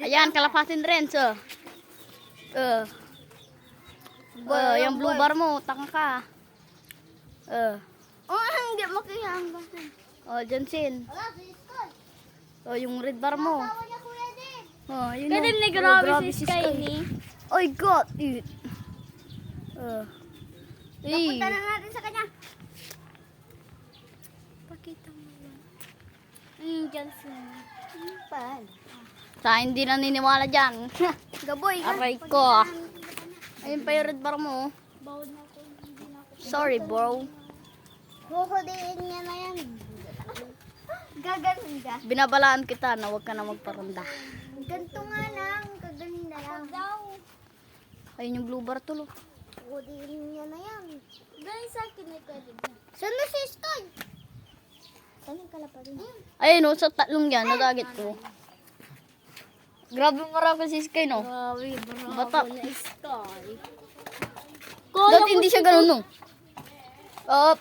Ayan, kalapasin rin, so. Yung blue bar mo, taka ka. Hindi makihang basta. Jansin. Yung red bar mo. Yun Kasi o. grabe si Sky ni. I got it. Punta na natin sa kanya. Pakita mo yan. Jansen. Sa hindi naniniwala dyan. Gaboy. Aray ko. Ayun pa yung red bar mo. Bawal na ako. Hindi na ako. Sorry, bro. Huhudiin niya na yan. Gaganin ka. Binabalaan kita na huwag ka na magparanda. Ganto nga lang. Gaganin na lang. Ayun yung blue bar tulo. Huhudiin niya na yan. Gano'n sa akin ay pwede ba? Saan na si Sky? Saan yung kalaparin? Ayun o, sa tatlong yan, nagagit ko. Grabe marami si Sky, no? Grabe, Batak. na Sky. Dati hindi siya ganun, no? Up.